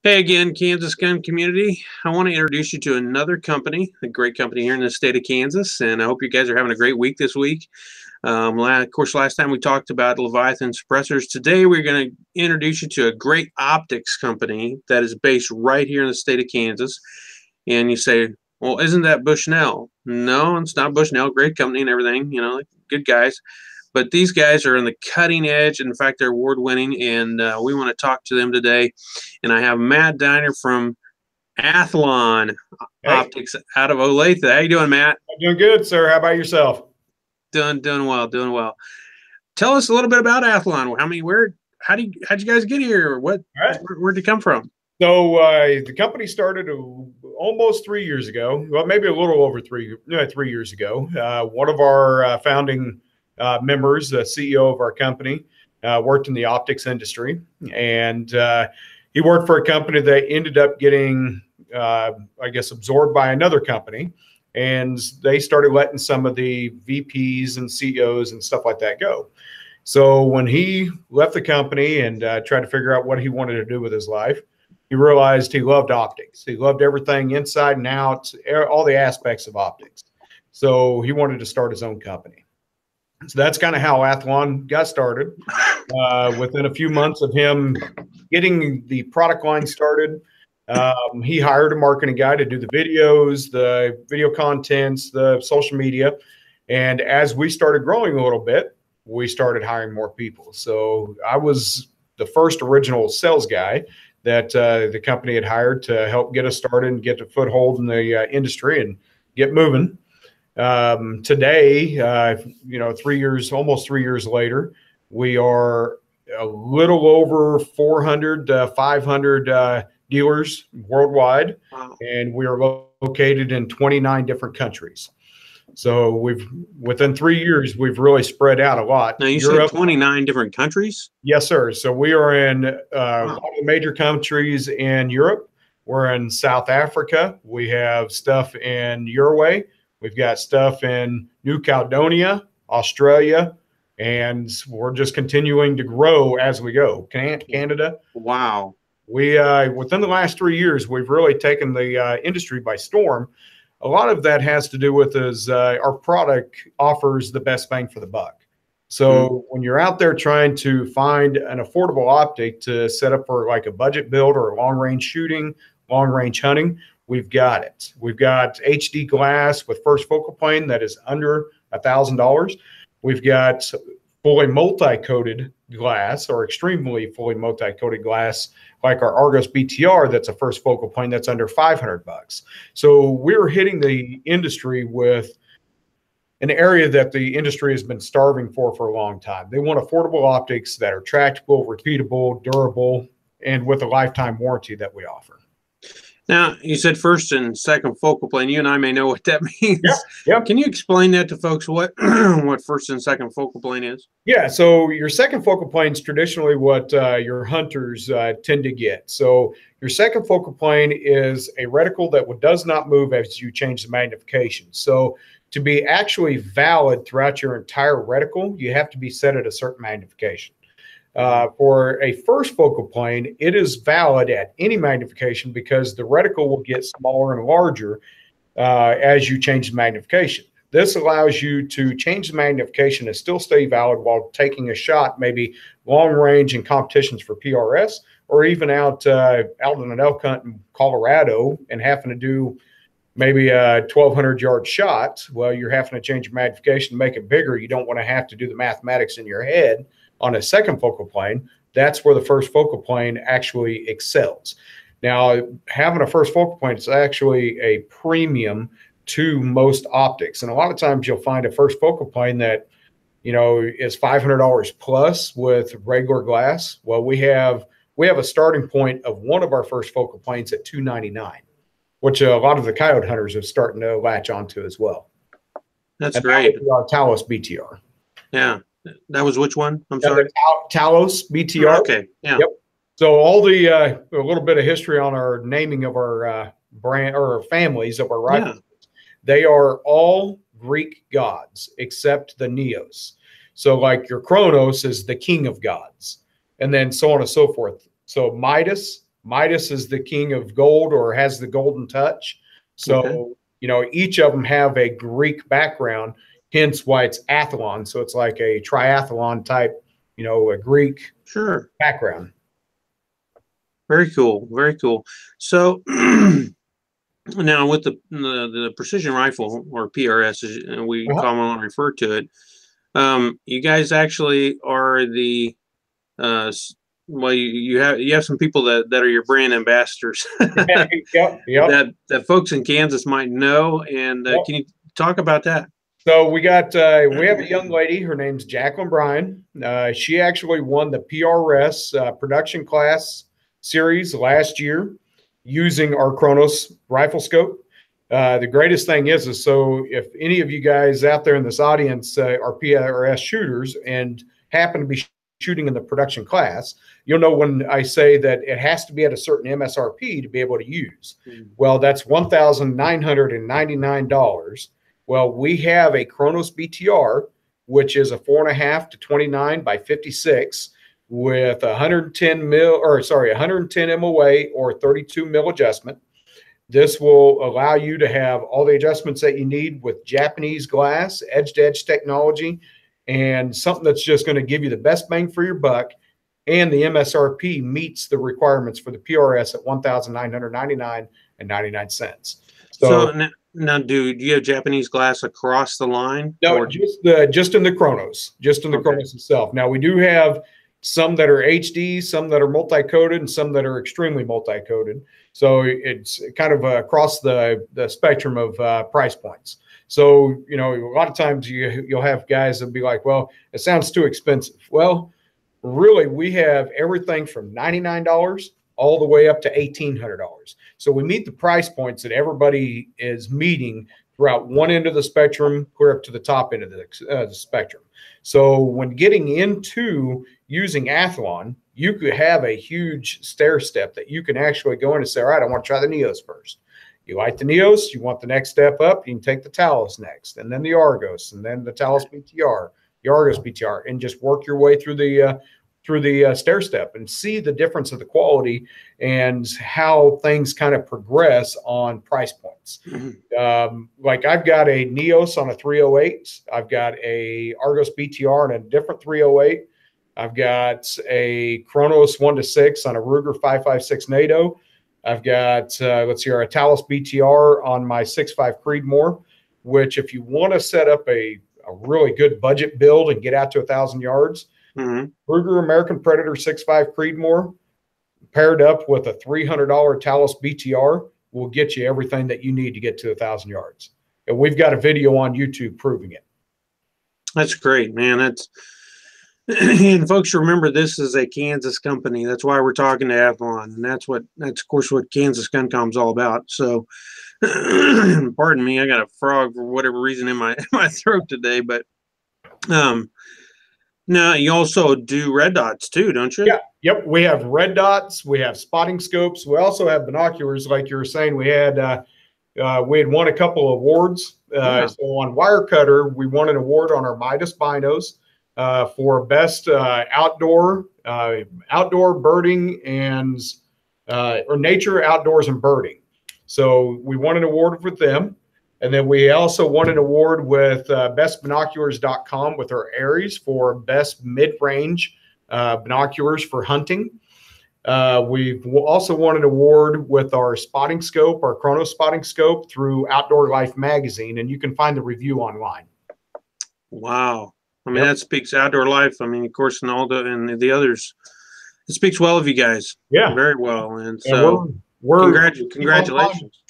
Hey again, Kansas gun community. I want to introduce you to another company, a great company here in the state of Kansas, and I hope you guys are having a great week this week. Of course, last time we talked about Leviathan suppressors. Today we're going to introduce you to a great optics company that is based right here in the state of Kansas. And you say, well, isn't that Bushnell? No, it's not Bushnell. Great company and everything, good guys. But these guys are on the cutting edge. In fact, they're award winning, and we want to talk to them today. And I have Matt Diner from Athlon Optics out of Olathe. How you doing, Matt? I'm doing good, sir. How about yourself? Doing well. Tell us a little bit about Athlon. How'd you guys get here? Where'd you come from? So the company started almost 3 years ago. Well, maybe a little over 3 years ago. One of our founding members, the CEO of our company, worked in the optics industry, and he worked for a company that ended up getting, absorbed by another company, and they started letting some of the VPs and CEOs and stuff like that go. So when he left the company and tried to figure out what he wanted to do with his life, he realized he loved optics. He loved everything inside and out, all the aspects of optics. So he wanted to start his own company. So that's kind of how Athlon got started. Within a few months of him getting the product line started, he hired a marketing guy to do the videos, the video contents, the social media. And as we started growing a little bit, we started hiring more people. So I was the first original sales guy that the company had hired to help get us started and get a foothold in the industry and get moving. Today, almost 3 years later, we are a little over 400, 500 dealers worldwide. Wow. And we are located in 29 different countries. So within 3 years, we've really spread out a lot. Now, you said 29 different countries? Yes, sir. So we are in a lot of major countries in Europe. We're in South Africa. We have stuff in Uruguay. We've got stuff in New Caledonia, Australia, and we're just continuing to grow as we go. Canada. Wow. We within the last 3 years, we've really taken the industry by storm. A lot of that has to do with our product offers the best bang for the buck. So when you're out there trying to find an affordable optic to set up for like a budget build or long range shooting, long range hunting, we've got it. We've got HD glass with first focal plane that is under $1,000. We've got fully multi-coated glass or extremely fully multi-coated glass like our Argos BTR that's a first focal plane that's under $500. So we're hitting the industry with an area that the industry has been starving for a long time. They want affordable optics that are tractable, repeatable, durable, and with a lifetime warranty that we offer. Now, you said first and second focal plane. You and I may know what that means. Yeah. Can you explain that to folks, what what first and second focal plane is? Yeah, so your second focal plane is traditionally what your hunters tend to get. So your second focal plane is a reticle that does not move as you change the magnification. So to be actually valid throughout your entire reticle, you have to be set at a certain magnification. For a first focal plane, it is valid at any magnification because the reticle will get smaller and larger as you change the magnification. This allows you to change the magnification and still stay valid while taking a shot, maybe long range in competitions for PRS, or even out on an elk hunt in Colorado and having to do maybe a 1,200 yard shot. Well, you're having to change your magnification to make it bigger. You don't want to have to do the mathematics in your head on a second focal plane. That's where the first focal plane actually excels. Now, having a first focal plane is actually a premium to most optics. And a lot of times you'll find a first focal plane that, is $500 plus with regular glass. Well, we have a starting point of one of our first focal planes at $299, which a lot of the coyote hunters are starting to latch onto as well. That's great. Our Talos BTR. Yeah. That was which one? I'm sorry. Talos BTR. Okay. Yeah. Yep. So all the a little bit of history on our naming of our brand or our families of our rifles. Yeah. They are all Greek gods except the Neos. So like your Kronos is the king of gods, and then so on and so forth. So Midas, Midas is the king of gold, or has the golden touch. So, Okay. you know, each of them have a Greek background, hence why it's Athlon. So it's like a triathlon type, you know, a Greek Sure. background. Very cool. Very cool. So now with the precision rifle, or PRS, as we commonly refer to it, you guys actually are the well, you have some people that are your brand ambassadors that folks in Kansas might know. And can you talk about that? So we have a young lady. Her name's Jacqueline Bryan. She actually won the PRS production class series last year using our Chronos rifle scope. The greatest thing is so if any of you guys out there in this audience are PRS shooters and happen to be shooting in the production class, you'll know when I say that it has to be at a certain MSRP to be able to use. Well, that's $1,999. Well, we have a Chronos BTR, which is a 4.5 to 29 by 56 with 110 MOA or 32 mil adjustment. This will allow you to have all the adjustments that you need with Japanese glass, edge-to-edge technology, and something that's just going to give you the best bang for your buck. And the MSRP meets the requirements for the PRS at $1,999.99. So now, do you have Japanese glass across the line? No, just in the Chronos, Chronos itself. Now we do have some that are HD, some that are multi-coated, and some that are extremely multi-coated. So it's kind of across the spectrum of price points. So, you know, a lot of times you'll have guys that'll be like, well, it sounds too expensive. Well, really, we have everything from $99 all the way up to $1,800. So we meet the price points that everybody is meeting throughout one end of the spectrum, clear up to the top end of the spectrum. So when getting into using Athlon, you could have a huge stair step that you can actually go in and say, all right, I want to try the Neos first. You like the Neos, you want the next step up, you can take the Talos next, and then the Argos, and then the Talos BTR, the Argos BTR, and just work your way through the stair step and see the difference of the quality and how things kind of progress on price points. Like I've got a Neos on a 308. I've got a Argos BTR on a different 308. I've got a Chronos 1-6 on a Ruger 5.56 NATO. I've got, let's see, a Talos BTR on my 6.5 Creedmoor, which if you want to set up a really good budget build and get out to 1,000 yards, Ruger American Predator 6.5 Creedmoor paired up with a $300 Talos BTR will get you everything that you need to get to 1,000 yards. And we've got a video on YouTube proving it. That's great, man. That's and folks, remember, this is a Kansas company. That's why we're talking to Athlon, and that's of course what Kansas GunCom is all about. So, pardon me, I got a frog for whatever reason in my throat today. But now you also do red dots too, don't you? Yeah. Yep. We have red dots. We have spotting scopes. We also have binoculars, like you were saying. We had won a couple of awards. So on Wirecutter, we won an award on our Midas binos. For best outdoor birding and or nature, outdoors, and birding. So we won an award with them. And then we also won an award with bestbinoculars.com with our Aries for best mid-range binoculars for hunting. We've also won an award with our spotting scope, our Chronos spotting scope, through Outdoor Life magazine, and you can find the review online. Wow. I mean, that speaks Outdoor Life. I mean, of course, and all the others. It speaks well of you guys. Yeah, very well. And so, congratulations.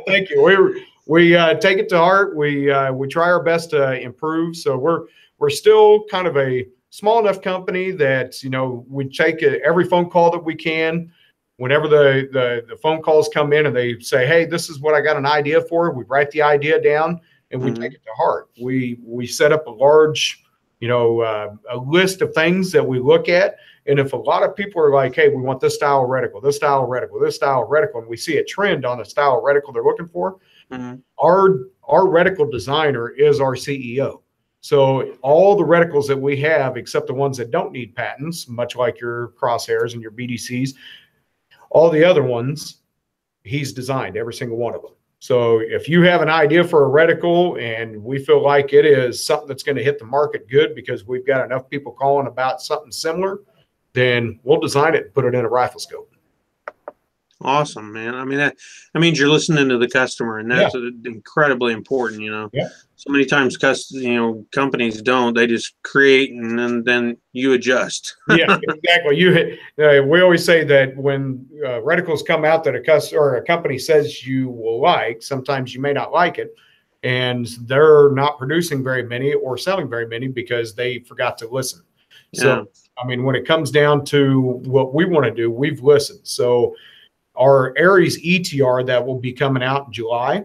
Thank you. We take it to heart. We try our best to improve. So we're still kind of a small enough company that, you know, we take every phone call that we can. Whenever the phone calls come in and they say, hey, this is what I got an idea for, we write the idea down. And we take it to heart. We set up a large, you know, a list of things that we look at. And if a lot of people are like, hey, we want this style of reticle, this style of reticle, this style of reticle, and we see a trend on the style of reticle they're looking for, our reticle designer is our CEO. So all the reticles that we have, except the ones that don't need patents, much like your crosshairs and your BDCs, All the other ones, he's designed every single one of them. So if you have an idea for a reticle and we feel like it is something that's going to hit the market good because we've got enough people calling about something similar, then we'll design it and put it in a rifle scope. Awesome, man. I mean, that means you're listening to the customer, and that's incredibly important. Yeah. So many times, companies don't. They just create, and then you adjust. Yeah, exactly. We always say that when reticles come out that a company says you will like, sometimes you may not like it, and they're not producing very many or selling very many because they forgot to listen. So, I mean, when it comes down to what we want to do, we've listened. So our Aries ETR that will be coming out in July,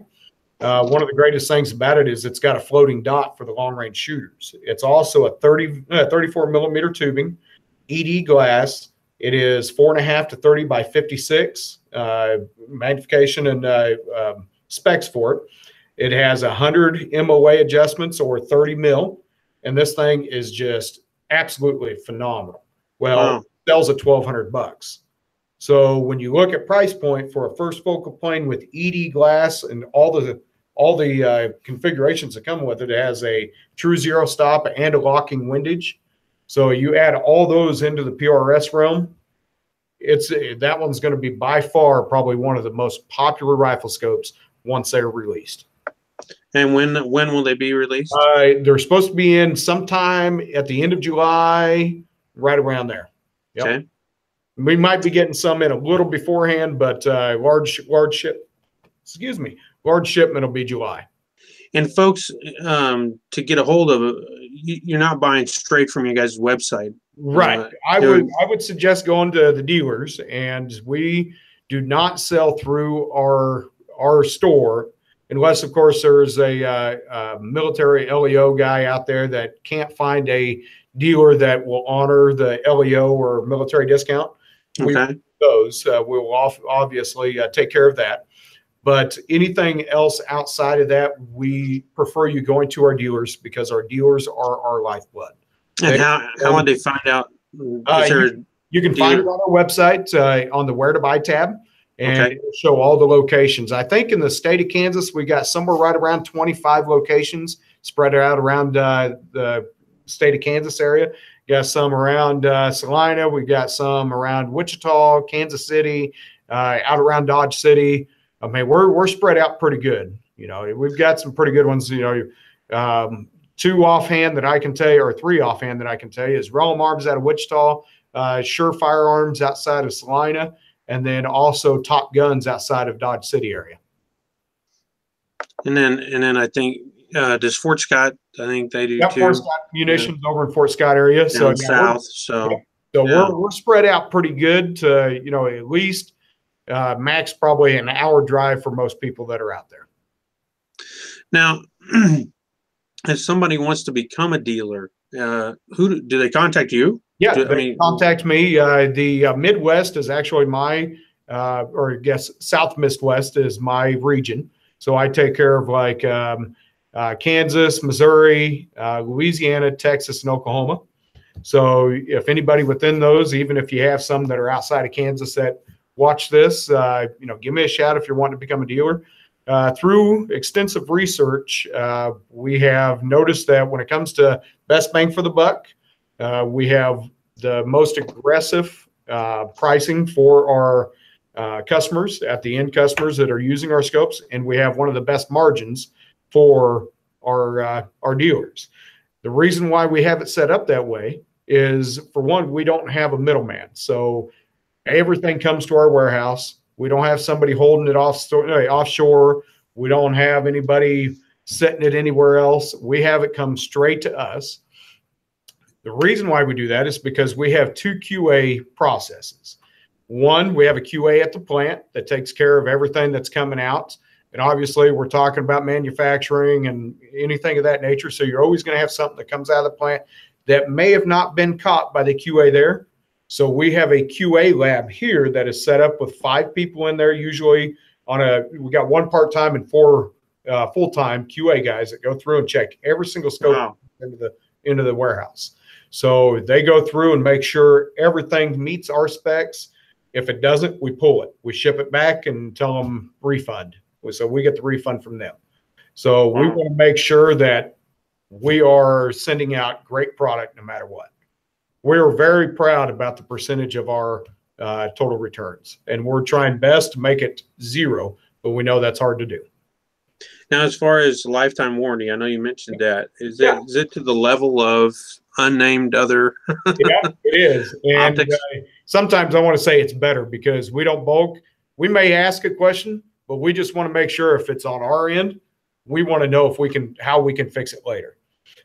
one of the greatest things about it is it's got a floating dot for the long range shooters. It's also a 34 millimeter tubing, ED glass. It is 4.5 to 30 by 56 magnification and specs for it. It has 100 MOA adjustments or 30 mil, and this thing is just absolutely phenomenal. Well, it sells at $1,200. So when you look at price point for a first focal plane with ED glass and all the configurations that come with it, it has a true zero stop and a locking windage. So you add all those into the PRS realm, that one's going to be by far probably one of the most popular rifle scopes once they're released. And when will they be released? They're supposed to be in sometime at the end of July, right around there. Yep. Okay. We might be getting some in a little beforehand, but large shipment will be July. And folks, to get a hold of it, you're not buying straight from your guys' website, right? I would suggest going to the dealers, and we do not sell through our store unless, of course, there's a military LEO guy out there that can't find a dealer that will honor the LEO or military discount. Okay. We'll obviously take care of that. But anything else outside of that, we prefer you going to our dealers because our dealers are our lifeblood. And how would they find out? You can find it on our website on the Where to Buy tab, and it'll show all the locations. I think in the state of Kansas, we got somewhere right around 25 locations spread out around the state of Kansas area. Got some around Salina. We've got some around Wichita, Kansas City, out around Dodge City. I mean, we're spread out pretty good. We've got some pretty good ones. 2 offhand that I can tell you, or 3 offhand that I can tell you, is Realm Arms out of Wichita, Sure Firearms outside of Salina, and then also Top Guns outside of Dodge City area. And then I think does Fort Scott? I think they do too. Fort Scott Munitions over in Fort Scott area. Down south. So we're spread out pretty good to at least max probably an hour drive for most people that are out there. Now, if somebody wants to become a dealer, who do they contact you? Yeah, contact me. The Midwest is actually my, or I guess South Midwest is my region. So I take care of like Kansas, Missouri, Louisiana, Texas, and Oklahoma. So if anybody within those, even if you have some that are outside of Kansas that watch this, give me a shout if you're wanting to become a dealer. Through extensive research, we have noticed that when it comes to best bang for the buck, we have the most aggressive pricing for our customers, at the end customers that are using our scopes, and we have one of the best margins for our dealers. The reason why we have it set up that way is, for one, we don't have a middleman. So everything comes to our warehouse. We don't have somebody holding it offshore. We don't have anybody setting it anywhere else. We have it come straight to us. The reason why we do that is because we have 2 QA processes. One, we have a QA at the plant that takes care of everything that's coming out. And obviously, we're talking about manufacturing and anything of that nature. So you're always going to have something that comes out of the plant that may have not been caught by the QA there. So we have a QA lab here that is set up with 5 people in there, usually we got 1 part-time and 4 full-time QA guys that go through and check every single scope into the warehouse. So they go through and make sure everything meets our specs. If it doesn't, we pull it. We ship it back and tell them refund. So we get the refund from them. So we want to make sure that we are sending out great product no matter what. We're very proud about the percentage of our total returns, and we're trying best to make it 0, but we know that's hard to do. Now, as far as lifetime warranty, I know you mentioned that. Is it to the level of unnamed other? Yeah, it is. And sometimes I want to say it's better because we don't bulk. We may ask a question, but we just want to make sure if it's on our end, we want to know if we can, how we can fix it later.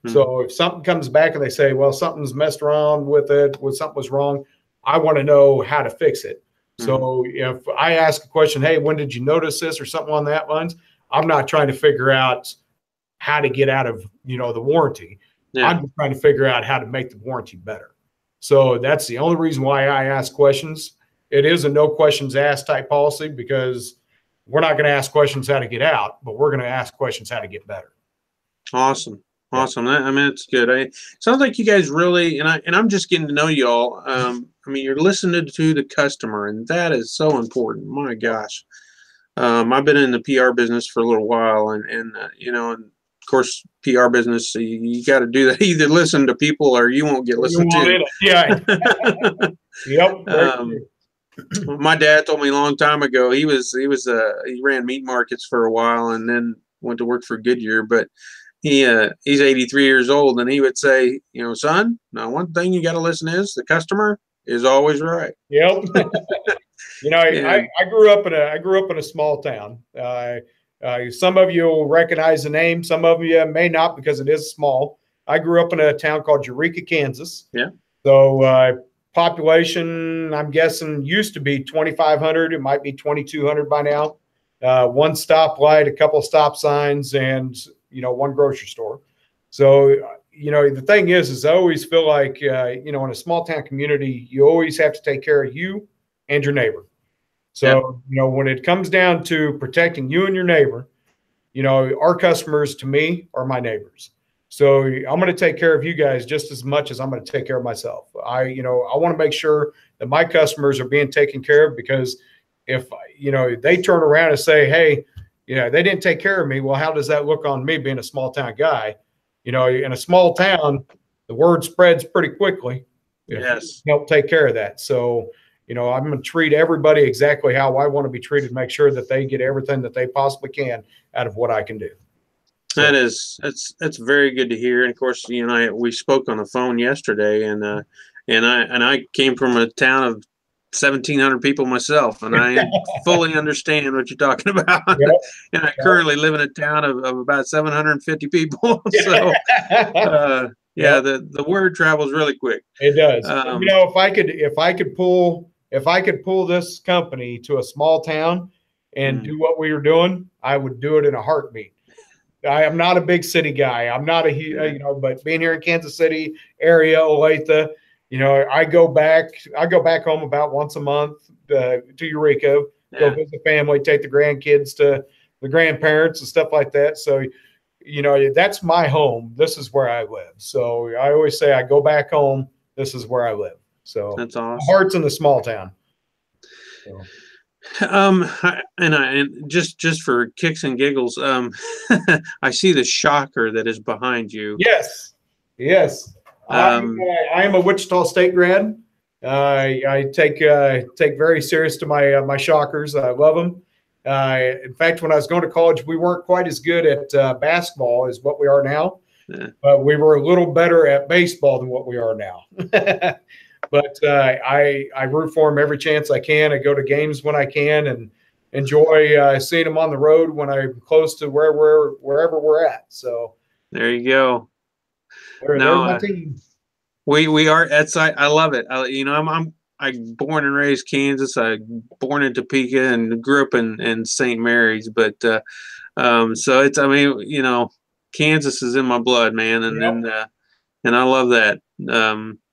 So if something comes back and they say, well, something's messed around with it, something was wrong, I want to know how to fix it. So if I ask a question, hey, when did you notice this or something on that lines, I'm not trying to figure out how to get out of, the warranty. I'm just trying to figure out how to make the warranty better. So that's the only reason why I ask questions. It is a no questions asked type policy because we're not going to ask questions how to get out, but we're going to ask questions how to get better. Awesome. Awesome. I mean, it's good. It sounds like you guys really, and I'm just getting to know you all. I mean, you're listening to the customer, and that is so important. My gosh. I've been in the PR business for a little while, and of course, PR business, you got to do that. Either listen to people or you won't get listened to. Yeah. Yep. My dad told me a long time ago, he ran meat markets for a while and then went to work for Goodyear, but he's 83 years old, and he would say, son, now one thing you got to listen is the customer is always right. Yep. I grew up in a small town. Some of you will recognize the name. Some of you may not because it is small. I grew up in a town called Eureka, Kansas. Yeah. So population, I'm guessing, used to be 2,500. It might be 2,200 by now. One stoplight, a couple of stop signs, and one grocery store. So the thing is I always feel like in a small town community, you always have to take care of you and your neighbor. So, when it comes down to protecting you and your neighbor, our customers to me are my neighbors. So I'm going to take care of you guys just as much as I'm going to take care of myself. I want to make sure that my customers are being taken care of, because if, they turn around and say, hey, they didn't take care of me. Well, how does that look on me being a small town guy? In a small town, the word spreads pretty quickly. Yes. Help take care of that. So, I'm going to treat everybody exactly how I want to be treated, make sure that they get everything that they possibly can out of what I can do. So, that's very good to hear. And of course, we spoke on the phone yesterday, and I came from a town of 1,700 people myself, and I fully understand what you're talking about. Yep. And I currently live in a town of about 750 people. So, the word travels really quick. It does. If I could pull this company to a small town and do what we were doing, I would do it in a heartbeat. I am not a big city guy. I'm not but being here in Kansas City area, Olathe, I go back home about once a month to Eureka, go visit family, take the grandkids to the grandparents and stuff like that. So, that's my home. This is where I live. So I always say I go back home. This is where I live. So that's awesome. Heart's in the small town. So. And just for kicks and giggles, I see the shocker that is behind you. Yes. I am a Wichita State grad. I take very serious to my shockers. I love them. In fact, when I was going to college, we weren't quite as good at basketball as what we are now, but we were a little better at baseball than what we are now. But I root for them every chance I can. I go to games when I can and enjoy seeing them on the road when I'm close to wherever we're at. So there you go. They're my team. We are at site. I love it. I'm born and raised Kansas. I born in Topeka and grew up in St. Mary's. But so it's Kansas is in my blood, man, and I love that.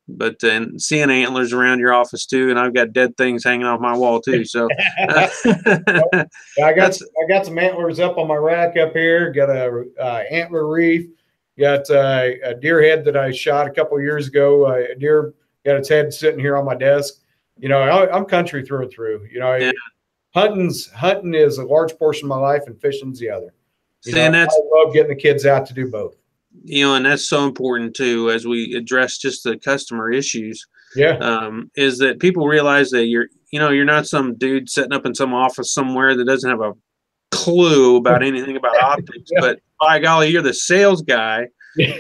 But then seeing antlers around your office too, and I've got dead things hanging off my wall too. So I got some antlers up on my rack up here. Got a antler reef. Got a deer head that I shot a couple of years ago. A deer got its head sitting here on my desk. I'm country through and through. Yeah. Hunting is a large portion of my life, and fishing's the other. And I love getting the kids out to do both. And that's so important too, as we address just the customer issues. Yeah. Is that people realize that you're not some dude sitting up in some office somewhere that doesn't have a clue about anything about optics, Yeah. but by golly, you're the sales guy. Yeah.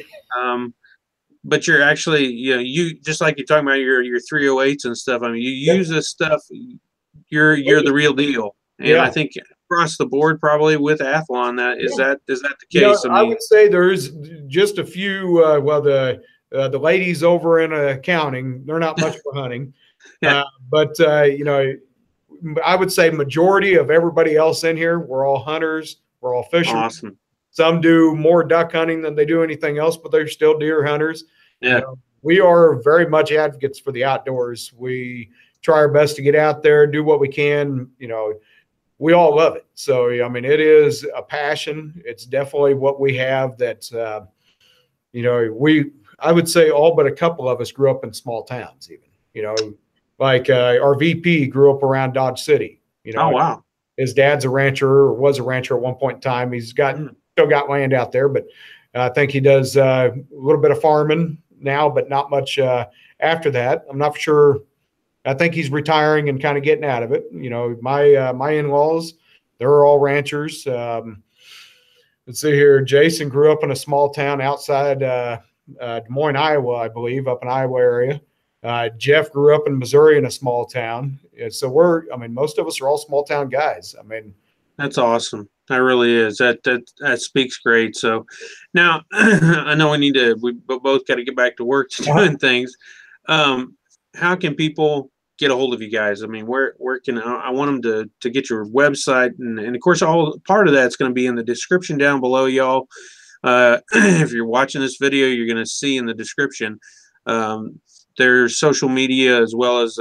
But you're actually, you just like you're talking about your 308s and stuff. I mean, you use this stuff. You're the real deal, and I think across the board, probably with Athlon, is that the case? I would say there's just a few. The ladies over in accounting, they're not much for hunting, but I would say majority of everybody else in here, we're all hunters, we're all fishers. Awesome. Some do more duck hunting than they do anything else, but they're still deer hunters. Yeah. We are very much advocates for the outdoors. We try our best to get out there, do what we can. We all love it. So, it is a passion. It's definitely what we have that, I would say all but a couple of us grew up in small towns even, like our VP grew up around Dodge City. Oh, wow. His dad's a rancher, or was a rancher at one point in time. He's still got land out there, but I think he does a little bit of farming now, but not much after that. I'm not sure. I think he's retiring and kind of getting out of it. My in-laws, they're all ranchers. Let's see here. Jason grew up in a small town outside Des Moines, Iowa, I believe, up in Iowa area. Jeff grew up in Missouri in a small town. So most of us are all small town guys. That's awesome. That really is. That speaks great. So now I know we both got to get back to work to doing things. How can people get a hold of you guys? Where can I want them to get your website, and of course, all part of that's going to be in the description down below, y'all. If you're watching this video, you're going to see in the description their social media as well as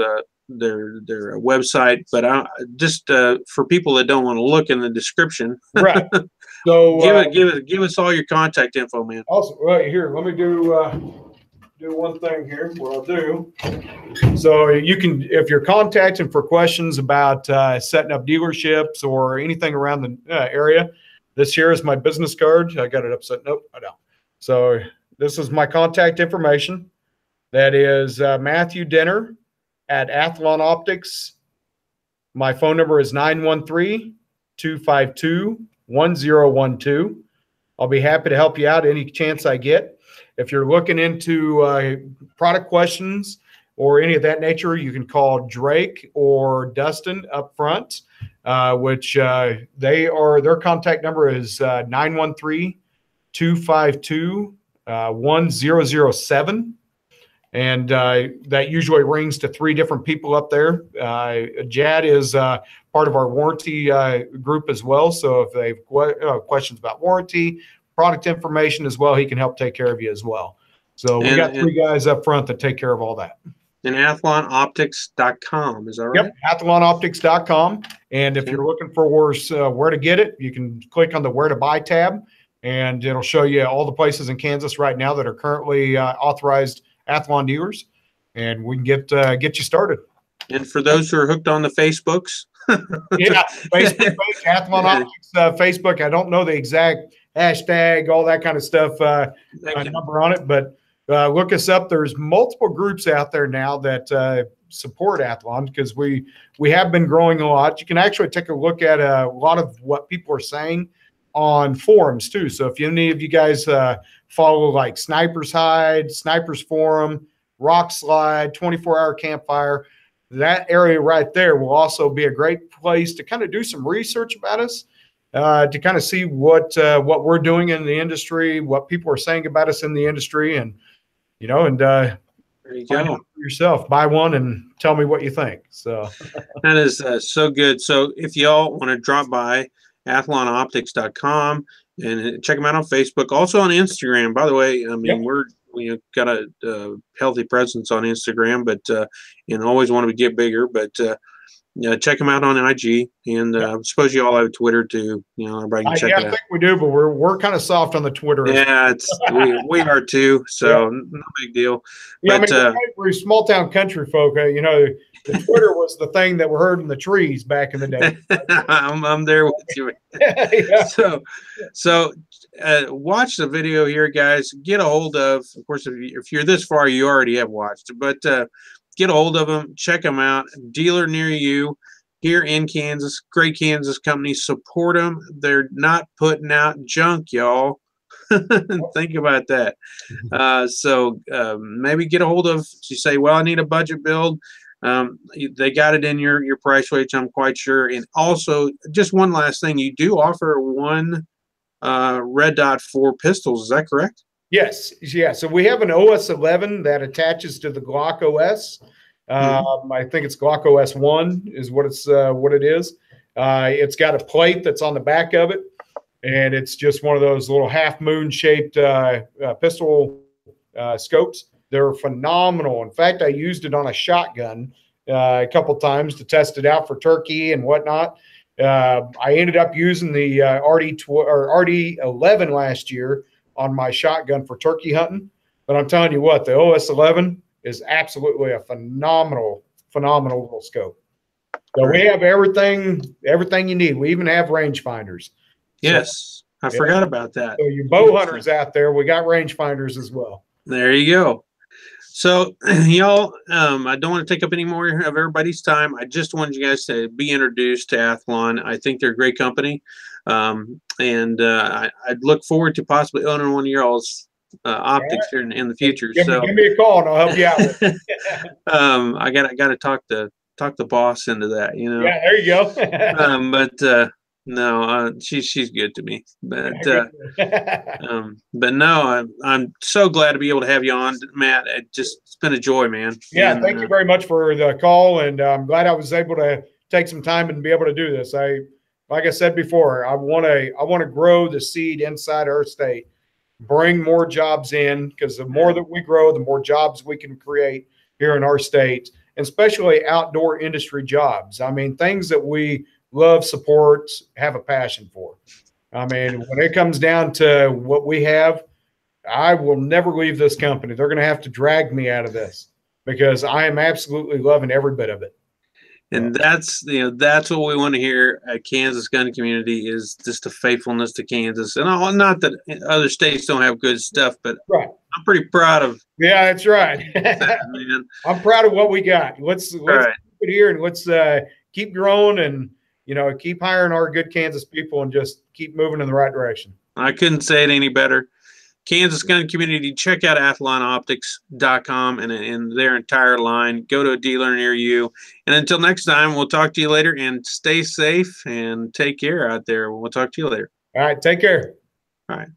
their website. But just for people that don't want to look in the description, right? So give us all your contact info, man. Also, right here, let me do one thing here. What I'll do. So you can, if you're contacting for questions about setting up dealerships or anything around the area, this here is my business card. I got it upset. Nope, I don't. So this is my contact information. That is Matthew Denner at Athlon Optics. My phone number is 913-252-1012. I'll be happy to help you out any chance I get. If you're looking into product questions or any of that nature, you can call Drake or Dustin up front, which their contact number is 913-252-1007. And that usually rings to 3 different people up there. Jad is part of our warranty group as well. So if they have questions about warranty, product information as well, he can help take care of you as well. So we got 3 guys up front that take care of all that. And athlonoptics.com, is that right? Yep, athlonoptics.com. And if you're looking for where to get it, you can click on the Where to Buy tab, and it'll show you all the places in Kansas right now that are currently authorized Athlon dealers, and we can get you started. And for those who are hooked on the Facebooks, Facebook page, Athlon Optics Facebook. I don't know the exact hashtag, all that kind of stuff, number on it, but look us up. There's multiple groups out there now that support Athlon because we have been growing a lot. You can actually take a look at a lot of what people are saying on forums too. So if any of you guys follow like Sniper's Hide, Sniper's Forum, Rock Slide, 24-Hour Campfire, that area right there will also be a great place to kind of do some research about us, to kind of see what we're doing in the industry, what people are saying about us in the industry, and there you go. Yourself, buy one and tell me what you think. So that is so good. So if y'all want to drop by athlonoptics.com and check them out on Facebook, also on Instagram. By the way, we got a healthy presence on Instagram, but and always want to get bigger. But check them out on IG, and I suppose you all have Twitter too. You know, everybody can check yeah, it I out. think we do, but we're kind of soft on the Twitter. Yeah, it's we are too, so no big deal. Yeah, But I mean, we're small town country folk. You know, the Twitter was the thing that we heard in the trees back in the day. I'm there with you. Yeah. So watch the video here, guys. Get a hold of course, if you're this far, you already have watched, but get a hold of them, check them out. Dealer near you here in Kansas, great Kansas company. Support them. They're not putting out junk, y'all. Think about that. So maybe get a hold of. You say, well, I need a budget build. They got it in your price range, I'm quite sure. And also, just one last thing, you do offer one red dot 4 pistols. Is that correct? Yes. Yeah. So we have an OS 11 that attaches to the Glock OS. I think it's Glock OS 1 is what it is. It's got a plate that's on the back of it, and it's just one of those little half moon shaped pistol scopes. They're phenomenal. In fact, I used it on a shotgun a couple times to test it out for turkey and whatnot. I ended up using the RD11 last year on my shotgun for turkey hunting. But I'm telling you what, the OS 11 is absolutely a phenomenal little scope. So we have everything you need. We even have rangefinders. Yes, so, I forgot about that. So you bow hunters out there, we got rangefinders as well. There you go. So, y'all, I don't want to take up any more of everybody's time. I just wanted you guys to be introduced to Athlon. I think they're a great company, and I'd look forward to possibly owning one of y'all's optics here in the future. Give me a call and I'll help you out. I got to talk the boss into that. You know. Yeah, there you go. But no, she's good to me. But but no, I'm so glad to be able to have you on, Matt. It's been a joy, man. Yeah, thank you very much for the call, and I'm glad I was able to take some time and be able to do this. Like I said before, I want to grow the seed inside our state, bring more jobs in, because the more that we grow, the more jobs we can create here in our state, and especially outdoor industry jobs. I mean, things that we love, support, have a passion for. I mean, when it comes down to what we have, I will never leave this company. They're going to have to drag me out of this because I am absolutely loving every bit of it. And that's what we want to hear at Kansas Gun Community, is just the faithfulness to Kansas. And not that other states don't have good stuff, but right. I'm pretty proud of. Yeah, that's right. Man. I'm proud of what we got. Let's keep it here, and let's keep growing, and keep hiring our good Kansas people, and just keep moving in the right direction. I couldn't say it any better. Kansas Gun Community, check out athlonoptics.com and their entire line. Go to a dealer near you. And until next time, we'll talk to you later, and stay safe and take care out there. We'll talk to you later. All right. Take care. All right.